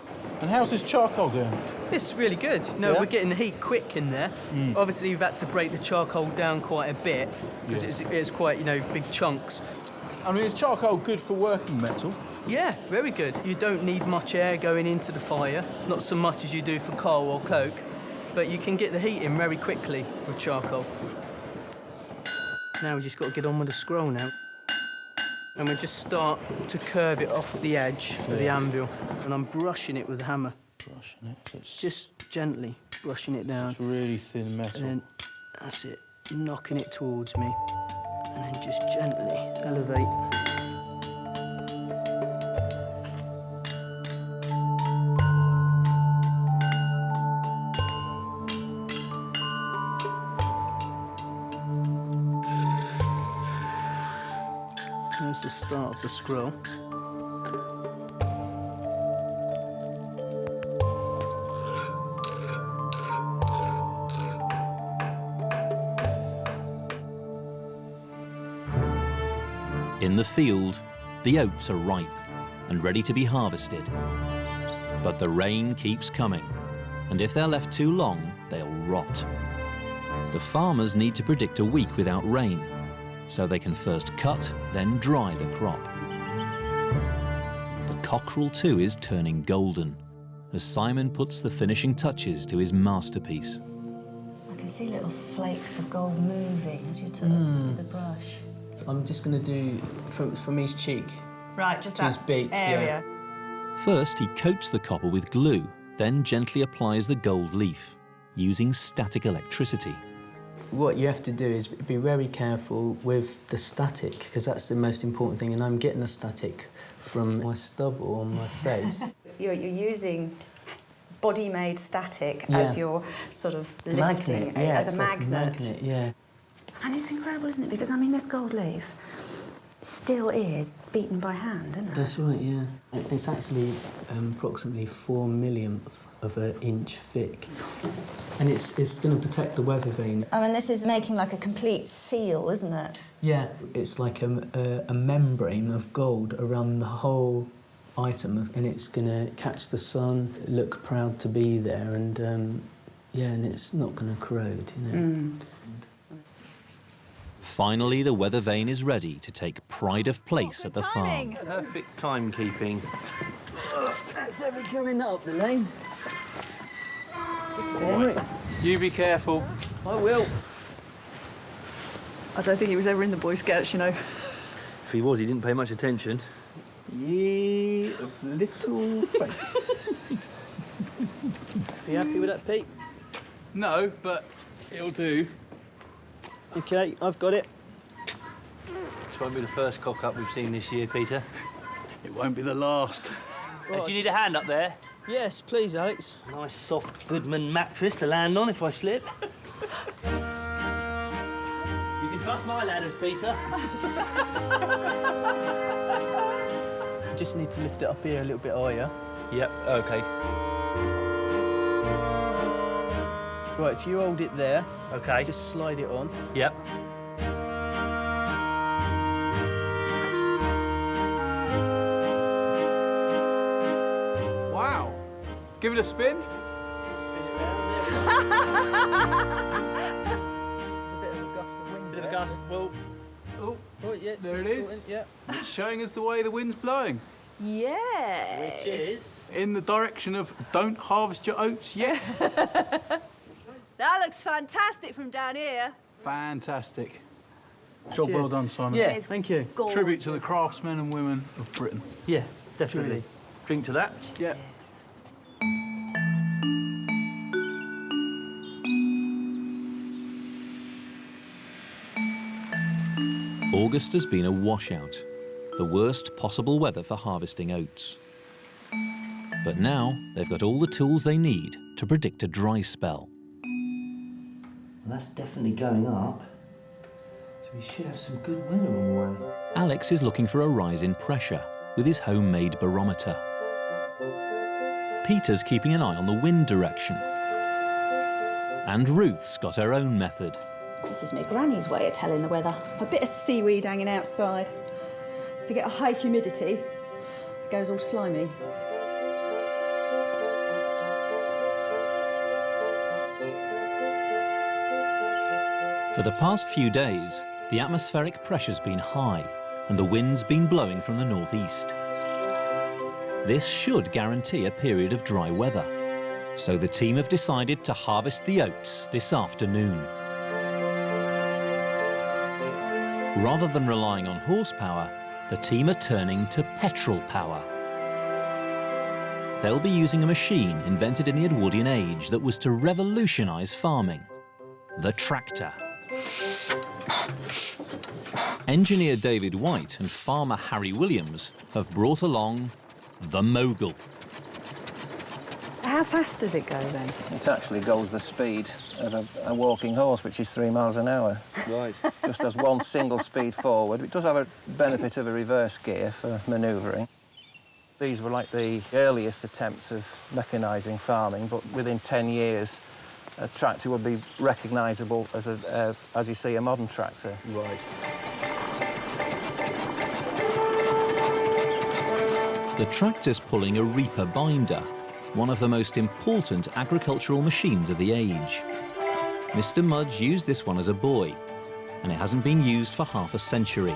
S4: And how's this charcoal doing?
S6: It's really good. No, we're getting the heat quick in there. Obviously, we've had to break the charcoal down quite a bit because it's quite, you know, big chunks.
S4: I mean, is charcoal good for working metal?
S6: Yeah, very good. You don't need much air going into the fire, not so much as you do for coal or coke, but you can get the heat in very quickly with charcoal. Now we just got to get on with the scroll now. And we just start to curve it off the edge of the anvil. And I'm brushing it with a hammer.
S4: Brushing it?
S6: Just gently brushing it down.
S4: It's really thin metal.
S6: And then, that's it, knocking it towards me. And then just gently elevate. There's the start of the scroll.
S1: In the field, the oats are ripe and ready to be harvested. But the rain keeps coming, and if they're left too long, they'll rot. The farmers need to predict a week without rain, so they can first cut, then dry the crop. The cockerel too is turning golden, as Simon puts the finishing touches to his masterpiece.
S3: I can see little flakes of gold moving as you touch with the brush.
S6: I'm just going to do from his cheek.
S3: Right, just
S6: to his beak
S3: area.
S1: First, he coats the copper with glue, then gently applies the gold leaf, using static electricity.
S6: What you have to do is be very careful with the static, because that's the most important thing, and I'm getting the static from my stubble on my face.
S8: You're using body-made static as you're sort of lifting it, as a magnet. And it's incredible, isn't it? Because, I mean, this gold leaf still is beaten by hand, isn't it?
S6: That's right, yeah. It's actually approximately 4 millionth of an inch thick. And it's going to protect the weather vane.
S8: I mean, this is making like a complete seal, isn't it?
S6: Yeah, it's like a membrane of gold around the whole item, and it's going to catch the sun, look proud to be there, and and it's not going to corrode, you know.
S1: Finally, the weather vane is ready to take pride of place at the farm.
S2: Perfect timekeeping.
S6: That's every coming up the lane.
S4: You be careful.
S6: I will.
S12: I don't think he was ever in the Boy Scouts, you know.
S2: If he was, he didn't pay much attention.
S6: Ye of little faith. You happy with that, Pete?
S4: No, but it'll do.
S6: OK, I've got it.
S2: This won't be the first cock-up we've seen this year, Peter.
S4: It won't be the last.
S2: Do you need a hand up there?
S6: Yes, please, Alex.
S2: Nice soft Goodman mattress to land on if I slip. You can trust my ladders, Peter.
S6: You just need to lift it up here a little bit higher.
S2: Yep, OK.
S6: Right, if you hold it there...
S2: OK.
S6: Just slide it on.
S2: Yep.
S4: Wow. Give it a spin.
S2: Spin it round, there
S6: There's a bit of a gust of wind.
S2: Bit of a gust, well...
S6: Oh, yeah,
S4: there it is.
S6: Yeah.
S4: It's showing us the way the wind's blowing.
S8: Yeah.
S2: Which is?
S4: In the direction of don't harvest your oats yet.
S3: That looks fantastic from down here.
S4: Fantastic. Job well done, Simon.
S6: Yeah, thank you.
S3: Gorgeous.
S4: Tribute to the craftsmen and women of Britain.
S2: Yeah, definitely. Drink to that.
S4: Yeah.
S1: August has been a washout, the worst possible weather for harvesting oats. But now they've got all the tools they need to predict a dry spell.
S14: Well, that's definitely going up, so we should have some good weather on the way.
S1: Alex is looking for a rise in pressure with his homemade barometer. Peter's keeping an eye on the wind direction. And Ruth's got her own method.
S8: This is my granny's way of telling the weather. A bit of seaweed hanging outside. If you get a high humidity, it goes all slimy.
S1: For the past few days, the atmospheric pressure's been high and the wind's been blowing from the northeast. This should guarantee a period of dry weather. So the team have decided to harvest the oats this afternoon. Rather than relying on horsepower, the team are turning to petrol power. They'll be using a machine invented in the Edwardian age that was to revolutionise farming: the tractor. Engineer David White and farmer Harry Williams have brought along the Moghul.
S8: How fast does it go then?
S10: It actually goes the speed of a walking horse, which is 3 miles an hour.
S2: Right.
S10: Just has one single speed forward. It does have a benefit of a reverse gear for manoeuvring. These were like the earliest attempts of mechanising farming, but within 10 years, a tractor would be recognisable as you see a modern tractor.
S2: Right.
S1: The tractor's pulling a reaper binder, one of the most important agricultural machines of the age. Mr. Mudge used this one as a boy, and it hasn't been used for half a century.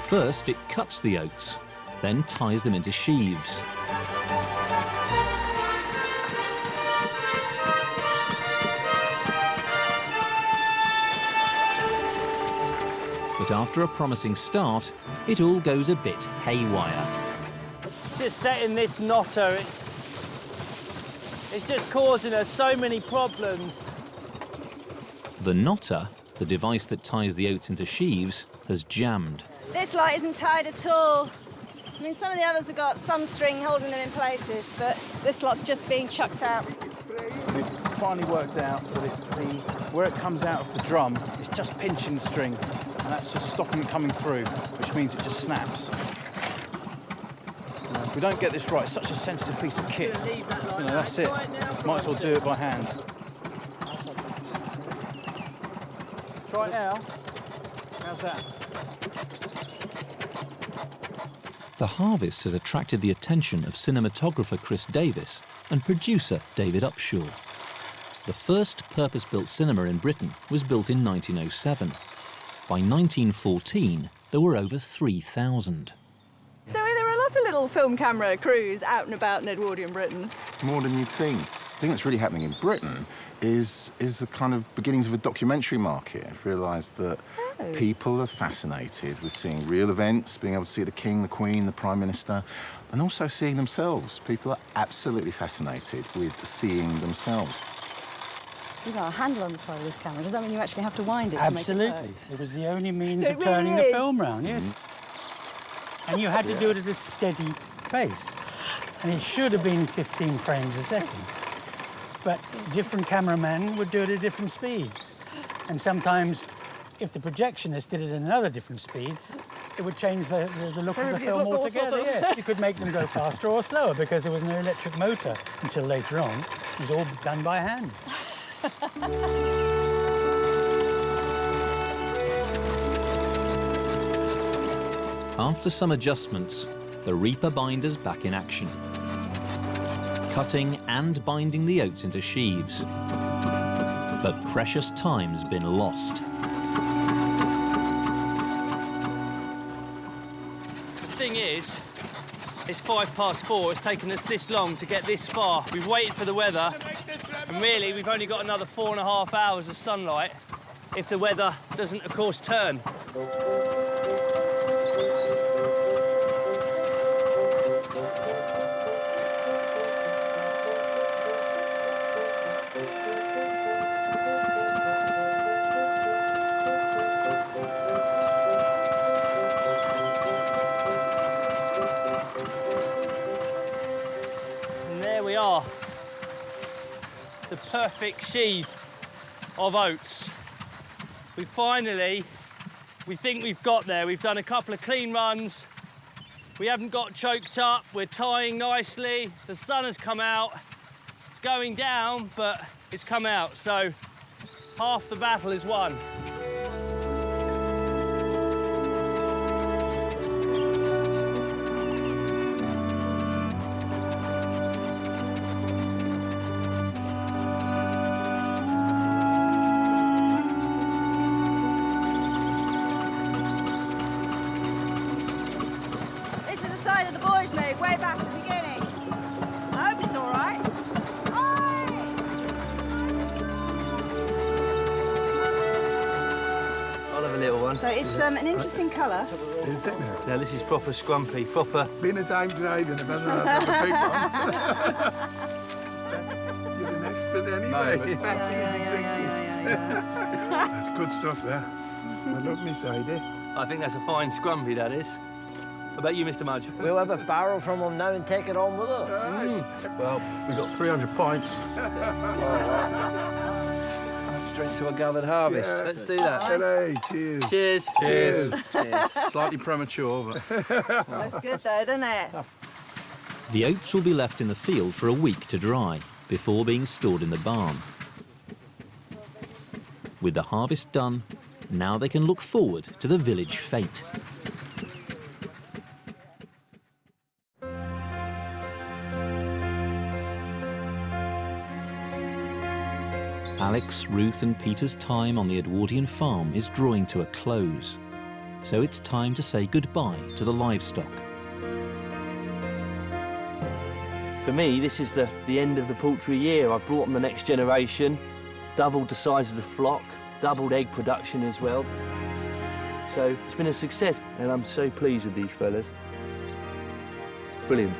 S1: First, it cuts the oats, then ties them into sheaves. But after a promising start, it all goes a bit haywire.
S2: Just setting this knotter, it's just causing us so many problems.
S1: The knotter, the device that ties the oats into sheaves, has jammed.
S3: This lot isn't tied at all. I mean, some of the others have got some string holding them in places, but this lot's just being chucked out.
S4: We've finally worked out that it's where it comes out of the drum, it's just pinching the string, and that's just stopping it coming through, which means it just snaps. If we don't get this right, it's such a sensitive piece of kit. That's it. Might as well do it by hand. Try it now. How's that?
S1: The harvest has attracted the attention of cinematographer Chris Davis and producer David Upshaw. The first purpose-built cinema in Britain was built in 1907. By 1914, there were over 3,000.
S12: So there are a lot of little film camera crews out and about in Edwardian Britain.
S15: More than you'd think. The thing that's really happening in Britain is the kind of beginnings of a documentary market. I've realised that people are fascinated with seeing real events, being able to see the King, the Queen, the Prime Minister, and also seeing themselves. People are absolutely fascinated with seeing themselves.
S3: You've got a handle on the side of this camera. Does that mean you actually have to wind it
S11: Absolutely.
S3: to make it work?
S11: It was the only means
S3: So
S11: of
S3: it
S11: turning
S3: really
S11: the film round, yes. And you had to
S15: Yeah.
S11: do it at a steady pace. And it should have been 15 frames a second. But different cameramen would do it at different speeds. And sometimes, if the projectionist did it at another different speed, it would change the look of the film altogether, yes. You could make them go faster or slower because there was no electric motor until later on. It was all done by hand.
S1: After some adjustments, the reaper binder's back in action, cutting and binding the oats into sheaves. But precious time's been lost.
S13: The thing is, it's 4:05. It's taken us this long to get this far. We've waited for the weather, and really, we've only got another 4.5 hours of sunlight if the weather doesn't, of course, turn. The perfect sheaf of oats. We think we've got there. We've done a couple of clean runs. We haven't got choked up. We're tying nicely. The sun has come out. It's going down, but it's come out. So half the battle is won.
S3: So it's an interesting colour.
S16: Is it now?
S13: Now this is proper scrumpy, proper.
S16: Been a time driving, if I have a big one. You're an expert anyway. That's good stuff there. I love me side, eh?
S13: I think that's a fine scrumpy, that is. How about you, Mr. Mudge?
S5: We'll have a barrel from them now and take it on with us.
S16: Well, we've got 300 pints.
S2: Straight to a gathered harvest.
S16: Yeah.
S13: Let's do that.
S16: Hey, cheers.
S13: Cheers.
S2: Cheers.
S13: Cheers.
S4: Slightly premature, but...
S12: Looks good though, doesn't it?
S1: The oats will be left in the field for a week to dry before being stored in the barn. With the harvest done, now they can look forward to the village fete. Alex, Ruth and Peter's time on the Edwardian farm is drawing to a close, so it's time to say goodbye to the livestock.
S13: For me, this is the end of the poultry year. I've brought on the next generation, doubled the size of the flock, doubled egg production as well. So it's been a success, and I'm so pleased with these fellas. Brilliant.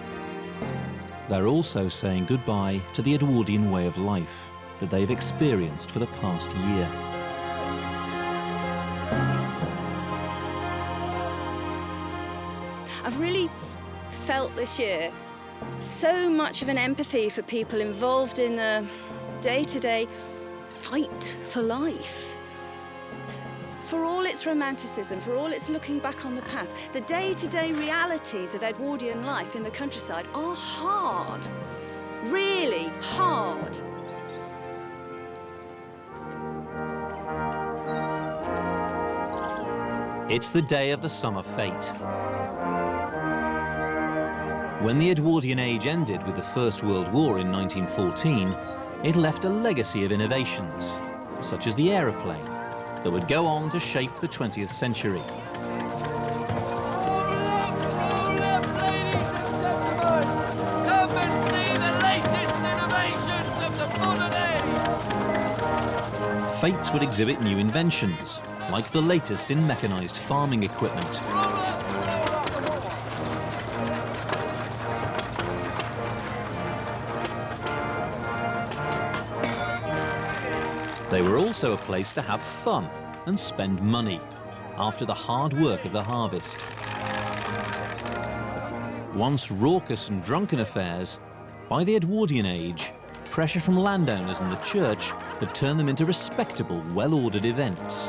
S1: They're also saying goodbye to the Edwardian way of life that they've experienced for the past year.
S8: I've really felt this year so much of an empathy for people involved in the day-to-day fight for life. For all its romanticism, for all its looking back on the past, the day-to-day realities of Edwardian life in the countryside are hard, really hard.
S1: It's the day of the summer fete. When the Edwardian age ended with the First World War in 1914, it left a legacy of innovations, such as the aeroplane, that would go on to shape the 20th century.
S13: Come and see the latest innovations of the modern age!
S1: Fetes would exhibit new inventions, like the latest in mechanised farming equipment. They were also a place to have fun and spend money after the hard work of the harvest. Once raucous and drunken affairs, by the Edwardian age, pressure from landowners and the church had turned them into respectable, well-ordered events.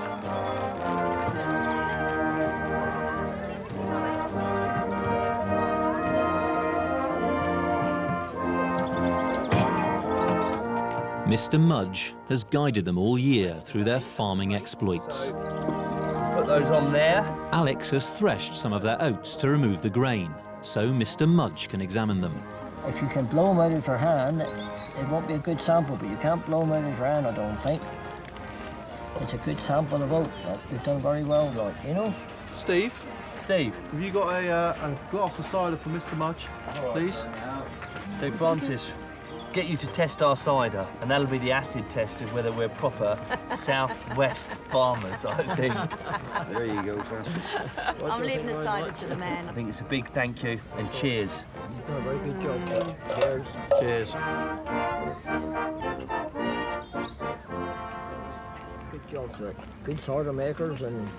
S1: Mr. Mudge has guided them all year through their farming exploits.
S2: Put those on there.
S1: Alex has threshed some of their oats to remove the grain, so Mr. Mudge can examine them.
S5: If you can blow them out of your hand, it won't be a good sample, but you can't blow them out of your hand, I don't think. It's a good sample of oat. You've done very well, like, you know?
S4: Steve?
S2: Steve?
S4: Have you got a glass of cider for Mr. Mudge, please?
S2: So, Francis, get you to test our cider, and that'll be the acid test of whether we're proper southwest farmers, I think.
S5: There you go, sir.
S3: I'm leaving the cider to the men.
S2: I think it's a big thank you, and cheers.
S5: You've done a very good job. Cheers.
S4: Cheers.
S5: Good job, sir. Good cider makers and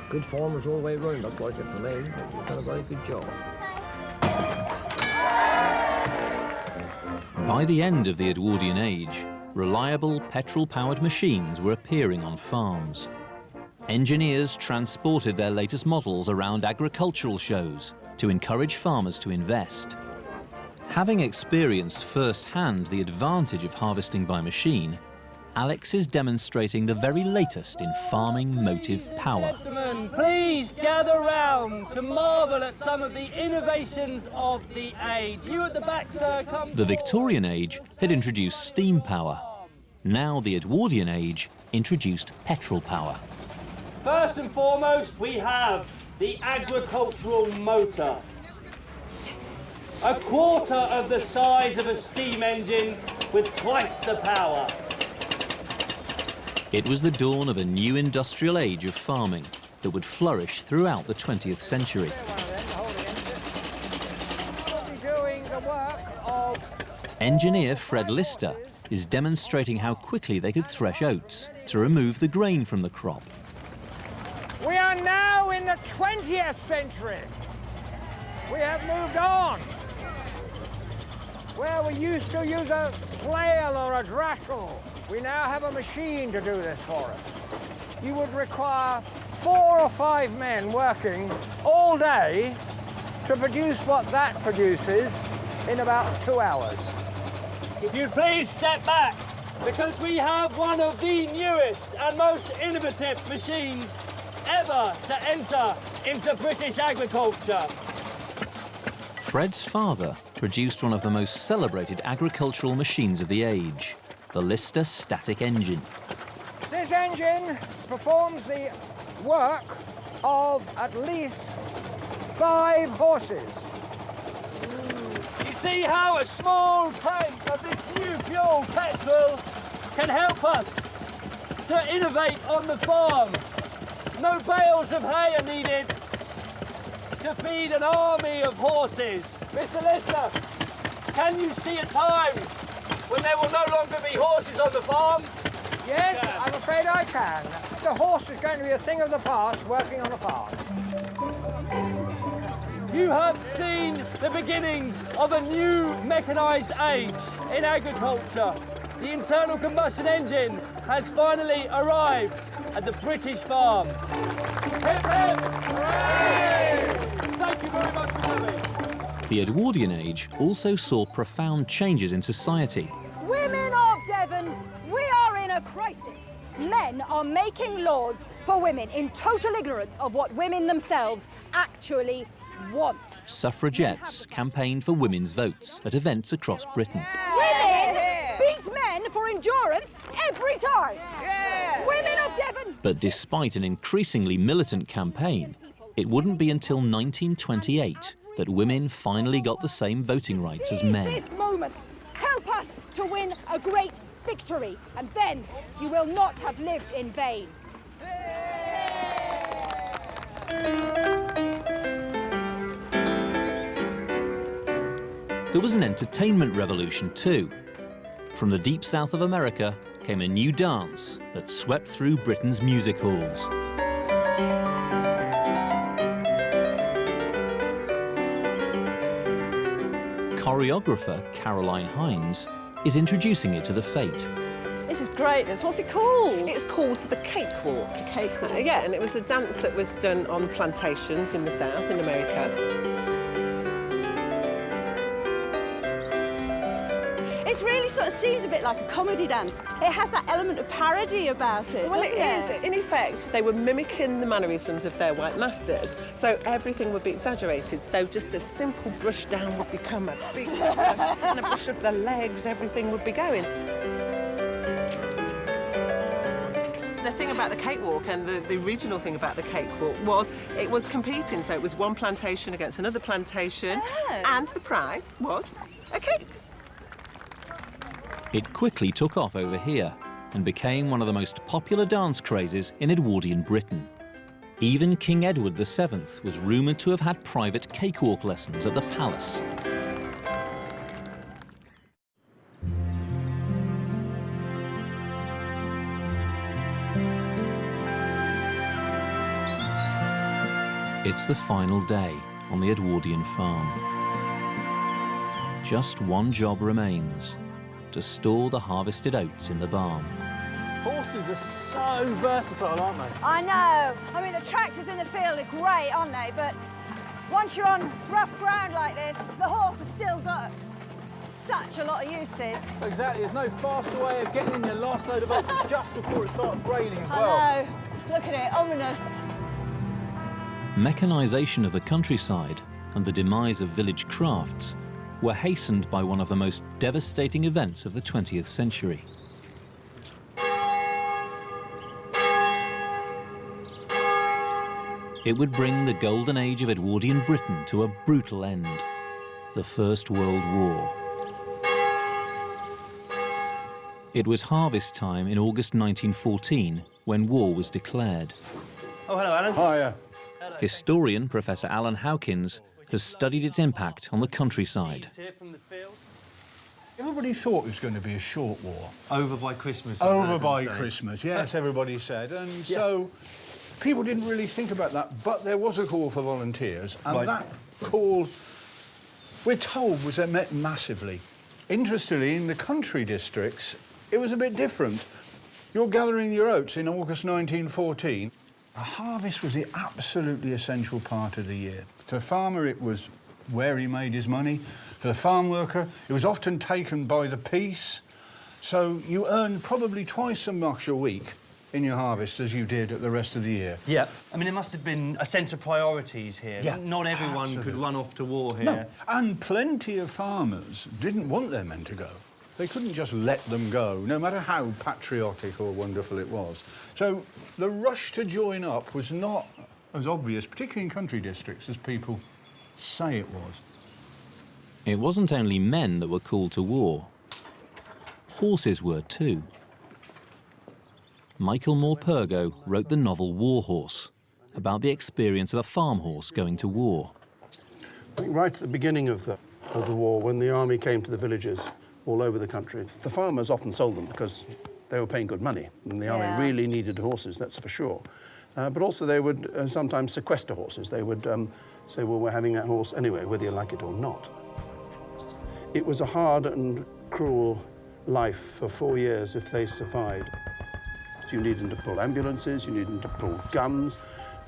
S5: good farmers all the way around, look like it to me. You've done a very good job.
S1: By the end of the Edwardian age, reliable petrol-powered machines were appearing on farms. Engineers transported their latest models around agricultural shows to encourage farmers to invest. Having experienced firsthand the advantage of harvesting by machine, Alex is demonstrating the very latest in farming motive power.
S13: Gentlemen, please gather round to marvel at some of the innovations of the age. You at the back, sir, come.
S1: The Victorian age had introduced steam power. Now the Edwardian age introduced petrol power.
S13: First and foremost, we have the agricultural motor. A quarter of the size of a steam engine with twice the power.
S1: It was the dawn of a new industrial age of farming that would flourish throughout the 20th century. Engineer Fred Lister is demonstrating how quickly they could thresh oats to remove the grain from the crop.
S17: We are now in the 20th century. We have moved on. Where we used to use a flail or a drashle, we now have a machine to do this for us. You would require 4 or 5 men working all day to produce what that produces in about 2 hours.
S13: If you'd please step back, because we have one of the newest and most innovative machines ever to enter into British agriculture.
S1: Fred's father produced one of the most celebrated agricultural machines of the age, the Lister static engine.
S17: This engine performs the work of at least 5 horses.
S13: You see how a small tank of this new fuel petrol can help us to innovate on the farm. No bales of hay are needed to feed an army of horses. Mr. Lister, can you see a time when there will no longer be horses on the farm?
S17: Yes, I'm afraid I can. The horse is going to be a thing of the past working on a farm.
S13: You have seen the beginnings of a new mechanised age in agriculture. The internal combustion engine has finally arrived at the British farm. Hip hip! Hooray! Thank you very much for coming.
S1: The Edwardian age also saw profound changes in society.
S18: Women of Devon, we are in a crisis. Men are making laws for women in total ignorance of what women themselves actually want.
S1: Suffragettes campaigned for women's votes at events across Britain.
S18: Women beat men for endurance every time. Women of Devon.
S1: But despite an increasingly militant campaign, it wouldn't be until 1928 that women finally got the same voting rights as men.
S18: Seize this moment. Help us to win a great victory, and then you will not have lived in vain.
S1: There was an entertainment revolution too. From the deep south of America came a new dance that swept through Britain's music halls. Choreographer Caroline Hines is introducing it to the fete.
S19: This is great. What's it called?
S20: It's called the Cakewalk.
S19: Cakewalk.
S20: Yeah, and it was a dance that was done on plantations in the South, in America.
S18: It really sort of seems a bit like a comedy dance. It has that element of parody about it,
S20: Well,
S18: doesn't
S20: it is. In effect, they were mimicking the mannerisms of their white masters, so everything would be exaggerated. So just a simple brush down would become a big brush, and a brush of the legs, everything would be going. The thing about the cakewalk and the original thing about the cakewalk was it was competing, so it was one plantation against another plantation, and the prize was a cake.
S1: It quickly took off over here and became one of the most popular dance crazes in Edwardian Britain. Even King Edward VII was rumoured to have had private cakewalk lessons at the palace. It's the final day on the Edwardian farm. Just one job remains: to store the harvested oats in the barn.
S4: Horses are so versatile, aren't they?
S18: I know. I mean, the tractors in the field are great, aren't they? But once you're on rough ground like this, the horse has still got such a lot of uses.
S4: Exactly. There's no faster way of getting in your last load of oats just before it starts raining as well.
S18: I know. Look at it, ominous.
S1: Mechanisation of the countryside and the demise of village crafts were hastened by one of the most devastating events of the 20th century. It would bring the golden age of Edwardian Britain to a brutal end: the First World War. It was harvest time in August 1914 when war was declared.
S2: Oh, hello, Alan.
S4: Hiya.
S1: Historian Professor Alan Howkins has studied its impact on the countryside.
S21: Everybody thought it was going to be a short war.
S2: Over by Christmas.
S21: Over by Christmas, yes, everybody said. And so people didn't really think about that, but there was a call for volunteers, and that call, we're told, was met massively. Interestingly, in the country districts, it was a bit different. You're gathering your oats in August 1914. A harvest was the absolutely essential part of the year. To the farmer, it was where he made his money. For the farm worker, it was often taken by the piece. So you earned probably twice as much a week in your harvest as you did at the rest of the year.
S2: Yeah. I mean, there must have been a sense of priorities here.
S21: Yeah,
S2: Not everyone could run off to war here.
S21: No, and plenty of farmers didn't want their men to go. They couldn't just let them go, no matter how patriotic or wonderful it was. So the rush to join up was not as obvious, particularly in country districts, as people say it was.
S1: It wasn't only men that were called to war. Horses were too. Michael Morpurgo wrote the novel War Horse, about the experience of a farm horse going to war.
S22: I think right at the beginning of the war, when the army came to the villages all over the country, the farmers often sold them because they were paying good money, and the army really needed horses, that's for sure. But also they would sometimes sequester horses. They would say, well, we're having that horse anyway, whether you like it or not. It was a hard and cruel life for 4 years if they survived. So you needed to pull ambulances, you needed to pull guns,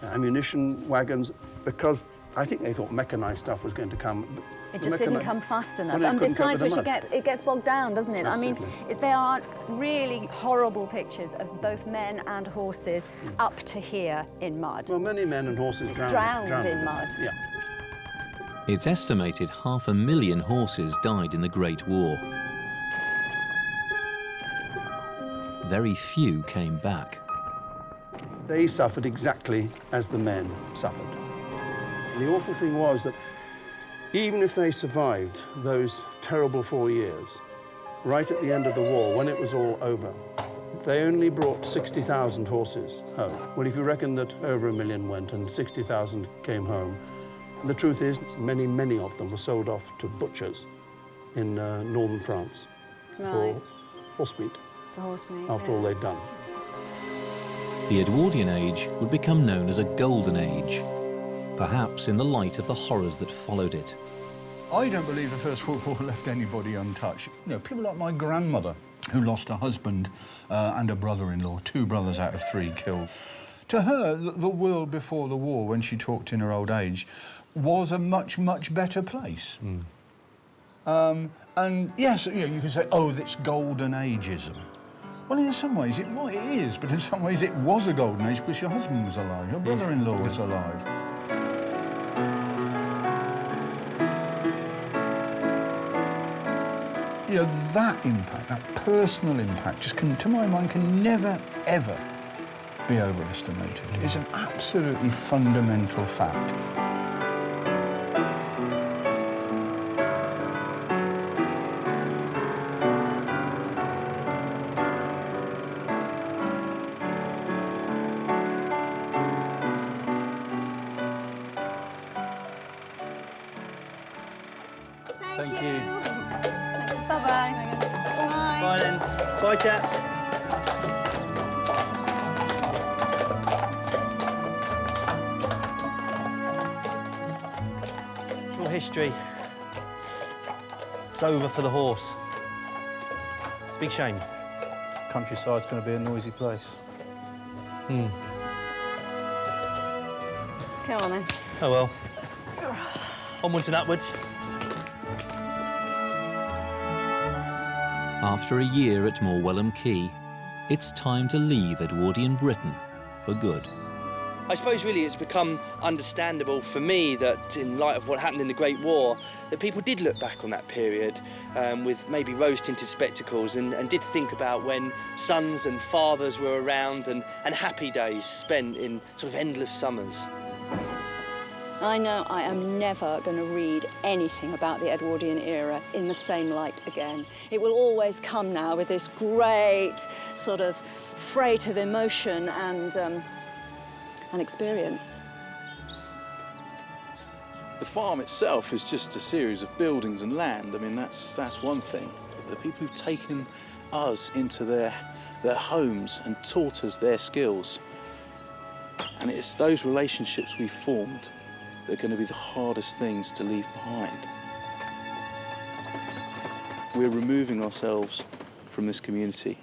S22: ammunition wagons, because I think they thought mechanized stuff was going to come.
S8: It just didn't come fast enough.
S22: Well,
S8: And besides which, it gets bogged down, doesn't it?
S22: Absolutely.
S8: I mean, there are really horrible pictures of both men and horses up to here in mud.
S22: Well, many men and horses
S8: drowned in mud.
S22: Yeah.
S1: It's estimated 500,000 horses died in the Great War. Very few came back.
S22: They suffered exactly as the men suffered. The awful thing was that even if they survived those terrible 4 years, right at the end of the war, when it was all over, they only brought 60,000 horses home. Well, if you reckon that over 1 million went and 60,000 came home, the truth is many, many of them were sold off to butchers in northern France for horse meat.
S8: The horse meat.
S22: After all they'd done.
S1: The Edwardian age would become known as a golden age, perhaps in the light of the horrors that followed it.
S21: I don't believe the First World War left anybody untouched. You know, people like my grandmother, who lost a husband and a brother-in-law, 2 brothers out of 3 killed. To her, the world before the war, when she talked in her old age, was a much, much better place. And yes, you know, you can say, oh, that's golden ageism. Well, in some ways it is, but in some ways it was a golden age because your husband was alive, your brother-in-law was alive. You know, that impact, that personal impact, just can, to my mind, can never, ever be overestimated. It's an absolutely fundamental fact.
S4: Thank you.
S3: Bye-bye.
S13: Bye then. Bye, chaps. It's all history. It's over for the horse. It's a big shame.
S4: Countryside's going to be a noisy place.
S8: Come on then.
S13: Oh well. Onwards and upwards.
S1: After a year at Morwellham Quay, it's time to leave Edwardian Britain for good.
S13: I suppose really it's become understandable for me that in light of what happened in the Great War, that people did look back on that period with maybe rose-tinted spectacles and did think about when sons and fathers were around and happy days spent in sort of endless summers.
S8: I know I am never going to read anything about the Edwardian era in the same light again. It will always come now with this great sort of freight of emotion and experience.
S4: The farm itself is just a series of buildings and land. I mean, that's one thing. The people who've taken us into their homes and taught us their skills. And it's those relationships we've formed that are going to be the hardest things to leave behind. We're removing ourselves from this community